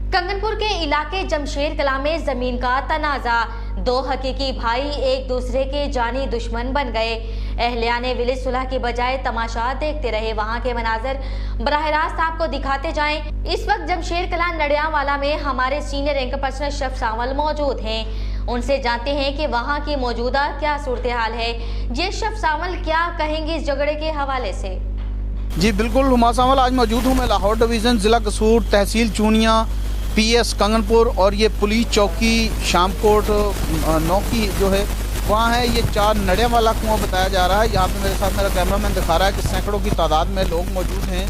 कंगनपुर के इलाके जमशेर कला में जमीन का तनाजा, दो हकीकी भाई एक दूसरे के जानी दुश्मन बन गए। अहलिया ने विलेज सुलह की बजाय तमाशा देखते रहे। वहां के मनाजर बराह रास्त आपको दिखाते जाएं। इस वक्त जमशेर कला नड़ियावाला में हमारे सीनियर एंकर पर्सन अशरफ सावल मौजूद हैं। उनसे जानते हैं कि वहां की मौजूदा क्या सूरत हाल है। ये अशरफ सावल क्या कहेंगे इस झगड़े के हवाले से? जी बिल्कुल, हुमा सावल आज मौजूद हूँ मैं लाहौर डिवीज़न, ज़िला कसूर, तहसील चूनिया, पीएस कंगनपुर और ये पुलिस चौकी शामकोट 9 की जो है वहाँ है। ये 4 नड़ियां वाला कुआं बताया जा रहा है। यहाँ पे मेरे साथ मेरा कैमरामैन दिखा रहा है कि सैकड़ों की तादाद में लोग मौजूद हैं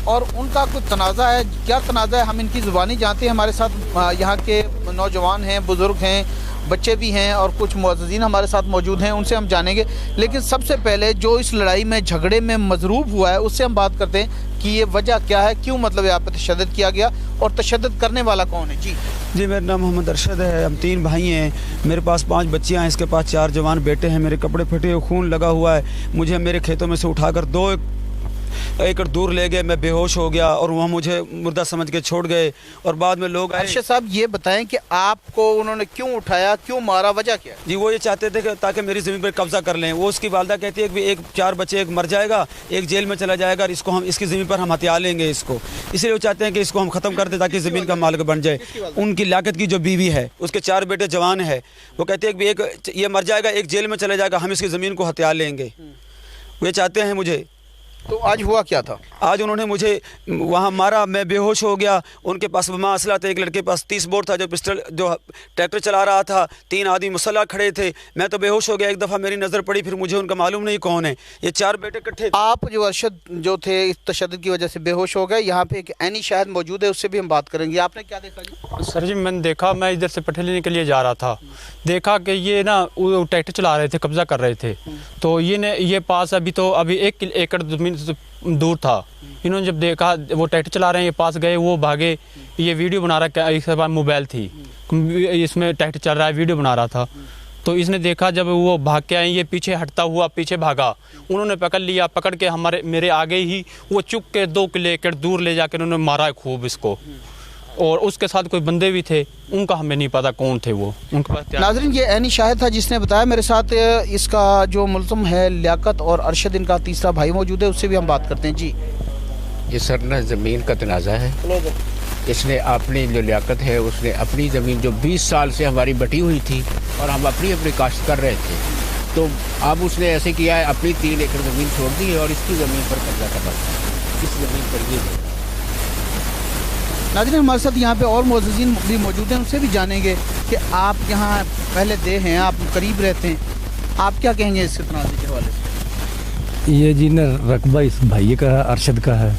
और उनका कुछ तनाज़ा है। क्या तनाज़ा है हम इनकी ज़ुबानी जानते हैं। हमारे साथ यहाँ के नौजवान हैं, बुज़ुर्ग हैं, बच्चे भी हैं और कुछ मुअज़्ज़िज़ीन हमारे साथ मौजूद हैं, उनसे हम जानेंगे। लेकिन सबसे पहले जो इस लड़ाई में झगड़े में मज़रूब हुआ है उससे हम बात करते हैं कि ये वजह क्या है, क्यों मतलब यहाँ पे तशद्दुद किया गया और तशद्दुद करने वाला कौन है। जी मेरा नाम मोहम्मद अरशद है। हम 3 भाई हैं। मेरे पास 5 बच्चियाँ हैं, इसके पास 4 जवान बेटे हैं। मेरे कपड़े फटे हुए, खून लगा हुआ है। मुझे मेरे खेतों में से उठाकर 2 एकड़ दूर ले गए। मैं बेहोश हो गया और वहाँ मुझे मुर्दा समझ के छोड़ गए और बाद में लोग आए। अरशद साहब ये बताएं कि आपको उन्होंने क्यों उठाया, क्यों मारा, वजह क्या? जी वो ये चाहते थे कि ताकि मेरी ज़मीन पर कब्जा कर लें। वो उसकी वालदा कहती है कि एक 4 बच्चे, एक मर जाएगा, एक जेल में चला जाएगा और इसको हम इसकी ज़मीन पर हम हथिया लेंगे इसको। इसलिए वो चाहते हैं कि इसको हम ख़त्म कर दें ताकि ज़मीन का मालिक बन जाए। उनकी लियाकत की जो बीवी है, उसके 4 बेटे जवान है, वो कहते हैं कि एक ये मर जाएगा, एक जेल में चला जाएगा, हम इसकी ज़मीन को हथिया लेंगे। वो चाहते हैं मुझे। तो आज हुआ क्या था? आज उन्होंने मुझे वहाँ मारा, मैं बेहोश हो गया। उनके पास बमा असला था, एक लड़के के पास 30 बोर था जो पिस्टल जो ट्रैक्टर चला रहा था। 3 आदमी मुसल्ला खड़े थे। मैं तो बेहोश हो गया। एक दफ़ा मेरी नज़र पड़ी, फिर मुझे उनका मालूम नहीं कौन है। ये 4 बेटे इकट्ठे। आप जो अरशद जो थे इस तशद्दुद की वजह से बेहोश हो गए। यहाँ पे एक ऐनी शायद मौजूद है, उससे भी हम बात करेंगे। आपने क्या देखा जी? सर जी मैंने देखा, मैं इधर से पट्टे लेने के लिए जा रहा था, देखा कि ये ना ट्रैक्टर चला रहे थे, कब्जा कर रहे थे। तो ये पास अभी 1 एकड़ ज़मीन दूर था। इन्होंने जब देखा वो ट्रैक्टर चला रहे हैं, ये पास गए, वो भागे। ये वीडियो बना रहा है, इसके पास मोबाइल थी, इसमें ट्रैक्टर चल रहा है, वीडियो बना रहा था। तो इसने देखा, जब वो भाग के आए, ये पीछे हटता हुआ पीछे भागा। उन्होंने पकड़ लिया, पकड़ के मेरे आगे ही वो चुप के 2 किलोमीटर दूर ले जाकर उन्होंने मारा खूब इसको। और उसके साथ कोई बंदे भी थे, उनका हमें नहीं पता कौन थे वो। उनके पास नाज़रीन ये ऐनी शाहिद था जिसने बताया। मेरे साथ इसका जो मुल्ज़िम है लियाकत और अरशद, इनका तीसरा भाई मौजूद है, उससे भी हम बात करते हैं। जी ये सर ना ज़मीन का तनाज़ा है। इसने अपनी जो लियाकत है उसने अपनी ज़मीन जो 20 साल से हमारी बटी हुई थी और हम अपनी काश्त कर रहे थे, तो अब उसने ऐसे किया है, अपनी 3 एकड़ ज़मीन छोड़ दी है और इसकी ज़मीन पर कब्जा करना है। इस ज़मीन पर ये नाज़रीन हमारे साथ यहाँ पे और मुअज़्ज़िज़ीन भी मौजूद हैं, उनसे भी जानेंगे कि आप यहाँ पहले दे हैं, आप करीब रहते हैं, आप क्या कहेंगे इस तनाज़े के हवाले से? ये जी ने रकबा इस भाई का है, अरशद का है,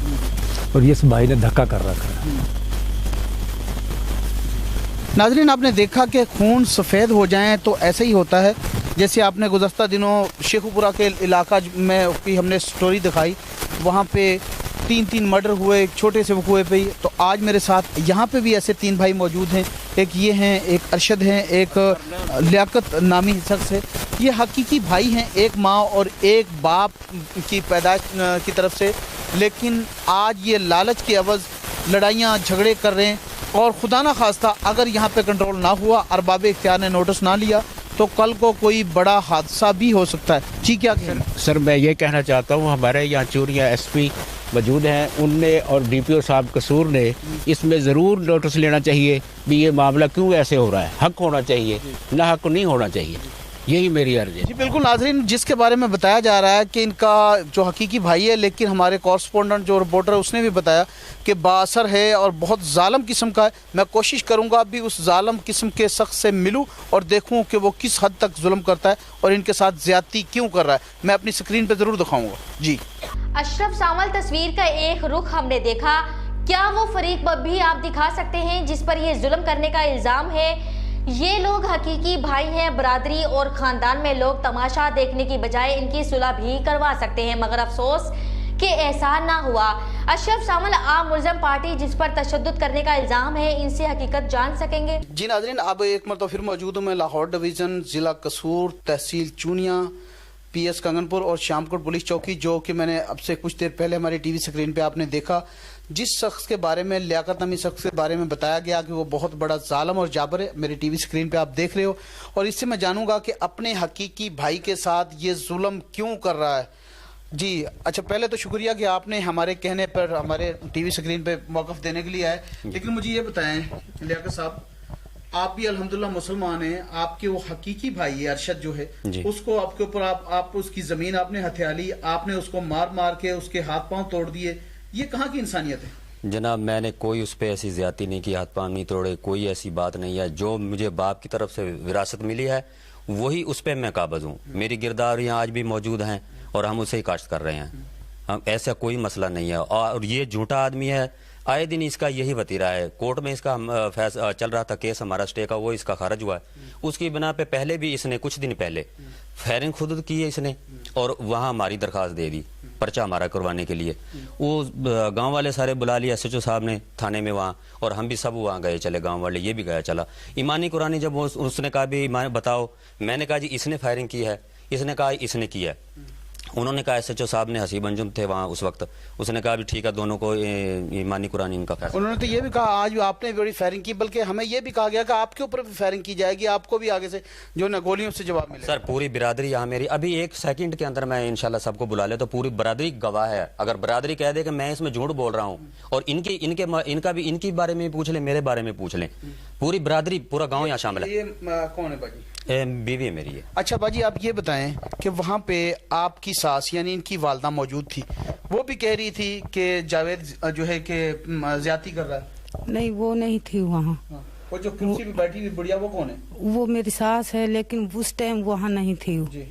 और ये इस भाई ने धक्का कर रखा है। नाज़रीन आपने देखा कि खून सफ़ेद हो जाएं तो ऐसे ही होता है। जैसे आपने गुज़श्ता दिनों शेखुपुरा के इलाका में की हमने स्टोरी दिखाई, वहाँ पे 3 मर्डर हुए एक छोटे से कुएं पे ही। तो आज मेरे साथ यहाँ पे भी ऐसे 3 भाई मौजूद हैं। एक ये हैं, एक अरशद हैं, एक लियाकत नामी शख्स है। ये हकीकी भाई हैं, एक माँ और एक बाप की पैदाइश की तरफ से। लेकिन आज ये लालच की एवज़ लड़ाइयाँ झगड़े कर रहे हैं और खुदा ना खास्ता अगर यहाँ पे कंट्रोल ना हुआ, अरबाब इख्तियार ने नोटिस ना लिया, तो कल को कोई बड़ा हादसा भी हो सकता है। जी क्या सर मैं ये कहना चाहता हूँ, हमारे यहाँ चूरिया SP मौजूद हैं, उनने और DPO साहब कसूर ने इसमें ज़रूर नोटिस लेना चाहिए भी ये मामला क्यों ऐसे हो रहा है। हक होना चाहिए, ना हक नहीं होना चाहिए। यही मेरी अर्ज़ है। जी बिल्कुल नाज़रीन, जिसके बारे में बताया जा रहा है कि इनका जो हकीकी भाई है, लेकिन हमारे कॉरस्पॉन्डेंट जो रिपोर्टर है उसने भी बताया कि बाअसर है और बहुत ज़ालम किस्म का है। मैं कोशिश करूंगा अभी उस ज़ालम किस्म के शख्स से मिलूं और देखूं कि वो किस हद तक जुल्म करता है और इनके साथ ज़्यादती क्यों कर रहा है। मैं अपनी स्क्रीन पर ज़रूर दिखाऊँगा। जी अशरफ सावल, तस्वीर का एक रुख हमने देखा, क्या वो फरीक भी आप दिखा सकते हैं जिस पर ये जुल्म करने का इल्ज़ाम है? ये लोग हकीकी भाई हैं, बरादरी और ख़ानदान में लोग तमाशा देखने की बजाय इनकी सुलह भी करवा सकते हैं, मगर अफसोस कि ऐसा ना हुआ। अशरफ सावल आम मुल्ज़िम पार्टी जिस पर तशद्दुद करने का इल्ज़ाम है, इनसे हकीकत जान सकेंगे। जी नाज़रीन अब एक मरतबा फिर मौजूद हूँ मैं लाहौर डिवीज़न, ज़िला कसूर, तहसील चूनिया, पीएस कंगनपुर और शामकोट पुलिस चौकी, जो कि मैंने अब से कुछ देर पहले हमारी टीवी स्क्रीन पे आपने देखा। जिस शख्स के बारे में, लियाकत नामी शख्स के बारे में बताया गया कि वो बहुत बड़ा जालिम और जाबर है, मेरी टीवी स्क्रीन पे आप देख रहे हो, और इससे मैं जानूंगा कि अपने हकीकी भाई के साथ ये जुल्म क्यों कर रहा है। जी अच्छा, पहले तो शुक्रिया कि आपने हमारे कहने पर हमारे टीवी स्क्रीन पे मौक़िफ़ देने के लिए आए। लेकिन मुझे ये बताएं लियाकत साहब, आप भी अल्हम्दुलिल्लाह मुसलमान हैं, आपके वो हकीकी भाई है अरशद जो है, उसको आपके ऊपर आप उसकी ज़मीन आपने हथिया ली, आपने उसको मार मार के उसके हाथ पांव तोड़ दिए, ये कहाँ की इंसानियत है? जनाब मैंने कोई उस पर ऐसी ज़्यादती नहीं की, हाथ पांव नहीं तोड़े, कोई ऐसी बात नहीं है। जो मुझे बाप की तरफ से विरासत मिली है वही उस पर मैं काबज़ हूँ। मेरी गिरदारियाँ आज भी मौजूद हैं और हम उसे ही काश्त कर रहे हैं। हम ऐसा कोई मसला नहीं है। और ये झूठा आदमी है, आए दिन इसका यही वतीरा है। कोर्ट में इसका फैसला चल रहा था, केस हमारा स्टे का, वो इसका खारिज हुआ है। उसकी बिना पे पहले भी इसने कुछ दिन पहले फायरिंग खुद की है इसने, और वहाँ हमारी दरख्वास्त दे दी पर्चा हमारा करवाने के लिए। वो गांव वाले सारे बुला लिया SHO साहब ने थाने में वहाँ, और हम भी सब वहाँ गए चले, गांव वाले ये भी गया चला। ईमानी कुरानी जब उसने कहा भी बताओ, मैंने कहा जी इसने फायरिंग की है, इसने कहा इसने की है। उन्होंने कहा SHO साहब ने, हसीब अंजुम थे वहाँ उस वक्त, उसने कहा भी ठीक है दोनों को ईमानी कुरानी इनका फैसला। उन्होंने तो ये भी कहा आज आपने बड़ी फायरिंग की, बल्कि हमें ये भी कहा गया कि आपके ऊपर भी फायरिंग की जाएगी, आपको भी आगे से जो न गोलियों से जवाब मिले। सर पूरी बिरादरी यहाँ मेरी, अभी 1 सेकंड के अंदर मैं इंशाल्लाह सबको बुला ले तो पूरी बिरादरी गवाह है। अगर बिरादरी कह दे कि मैं इसमें झूठ बोल रहा हूँ, और इनकी बारे में पूछ ले, मेरे बारे में पूछ लें, पूरी बिरादरी पूरा गाँव यहाँ शामिल है। ये कौन है बाजी? बीवी मेरी है। अच्छा बाजी, आप ये बताएं कि वहाँ पे आपकी सास यानी इनकी वालदा मौजूद थी, वो भी कह रही थी कि जावेद जो है कि ज्यादती कर रहा है। नहीं, वो नहीं थी वहाँ। वो जो कुर्सी पे बैठी हुई बुढ़िया वो कौन है? वो मेरी सास है, लेकिन उस टाइम वहाँ नहीं थी जी।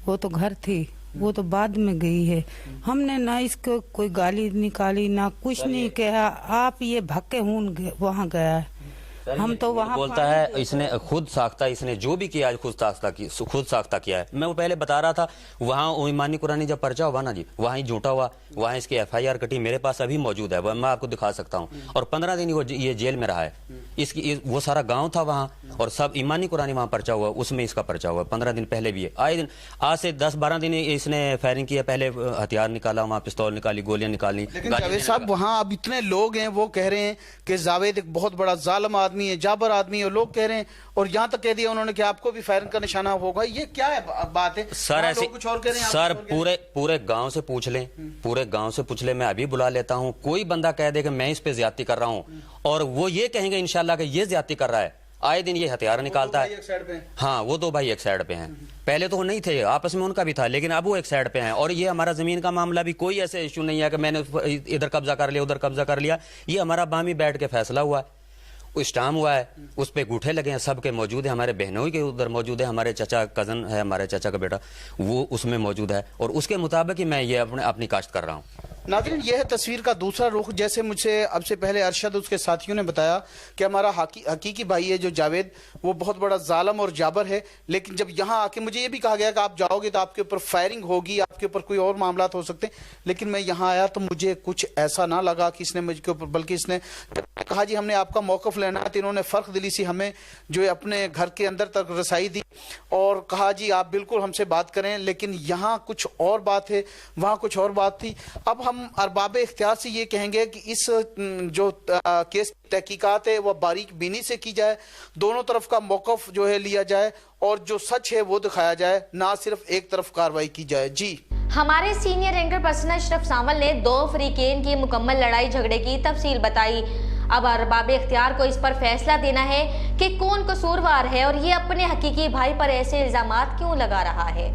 वो तो घर थी, वो तो बाद में गई है। हमने ना इसको कोई गाली निकाली ना कुछ नहीं कहा, आप ये भक्के हून वहाँ गया है। हम तो वहाँ बोलता है इसने खुद साख्ता, इसने जो भी किया खुद साख्ता किया है। मैं वो पहले बता रहा था, वहाँ ईमानी कुरानी जब पर्चा हुआ ना जी, वहाँ ही झूठा हुआ, वहाँ इसकी FIR कटी, मेरे पास अभी मौजूद है, मैं आपको दिखा सकता हूँ। और 15 दिन ये जेल में रहा है। इसकी वो सारा गाँव था वहाँ, और सब ईमानी कुरानी वहाँ पर्चा हुआ, उसमें इसका पर्चा हुआ 15 दिन पहले भी है। आए दिन आज से 10-12 दिन इसने फायरिंग किया, पहले हथियार निकाला, वहाँ पिस्तौल निकाली, गोलियां निकाली। लेकिन जावेद साहब वहाँ अब इतने लोग हैं, वो कह रहे हैं कि जावेद एक बहुत बड़ा जालिम आदमी है, जाबर आदमी है, लोग कह रहे हैं, और यहाँ तक कह दिया उन्होंने कि आपको भी फायरिंग का निशाना होगा। ये क्या है बात है सर? ऐसे कुछ और कह रहे हैं सर, पूरे गांव से पूछ लें, पूरे गांव से पूछ लें, मैं अभी बुला लेता हूँ। कोई बंदा कह दे कि मैं इस पे ज्यादती कर रहा हूँ, और वो ये कहेंगे इंशाल्लाह कि ये ज्यादती कर रहा है। आए दिन ये हथियार निकालता है। हाँ, वो 2 भाई एक साइड पे हैं। पहले तो वो नहीं थे, आपस में उनका भी था, लेकिन अब वो एक साइड पे हैं। और ये हमारा जमीन का मामला भी कोई ऐसे इशू नहीं है कि मैंने इधर कब्जा कर लिया उधर कब्जा कर लिया। ये हमारा बामी बैठ के फैसला हुआ है, स्टाम हुआ है, उस पे गूठे लगे हैं, सबके मौजूद है, हमारे बहनों के उधर मौजूद है, हमारे चाचा कज़न है, हमारे चाचा का बेटा वो उसमें मौजूद है, और उसके मुताबिक ही मैं ये अपनी काश्त कर रहा हूँ। नाज़रीन, यह है तस्वीर का दूसरा रुख। जैसे मुझे अब से पहले अरशद उसके साथियों ने बताया कि हमारा हकीकी भाई है जो जावेद, वो बहुत बड़ा जालिम और जाबर है। लेकिन जब यहाँ आके मुझे ये भी कहा गया कि आप जाओगे तो आपके ऊपर फायरिंग होगी, आपके ऊपर कोई और मामला हो सकते हैं। लेकिन मैं यहाँ आया तो मुझे कुछ ऐसा ना लगा कि इसने मुझके ऊपर, बल्कि इसने कहा जी हमने आपका मौक़िफ़ लेना है, तो इन्होंने फ़र्क दिली सी हमें जो है अपने घर के अंदर तक रसाई दी, और कहा जी आप बिल्कुल हमसे बात करें। लेकिन यहाँ कुछ और बात है, वहाँ कुछ और बात थी। अब हम अरबाब इख्तियार से ये कहेंगे कि इस जो केस तहकीकात है वह बारीक बीनी से की जाए, दोनों तरफ का मौक़िफ़ जो है लिया जाए, और जो सच है वो दिखाया जाए, ना सिर्फ एक तरफ कार्रवाई की जाए। जी, हमारे सीनियर एंकर पर्सन अशरफ सावल ने 2 फरीकेन की मुकम्मल लड़ाई झगड़े की तफसील बताई। अब अरबाब इख्तियार को इस पर फैसला देना है कि कौन कसूरवार है और ये अपने हकीकी भाई पर ऐसे इल्जामात क्यों लगा रहा है।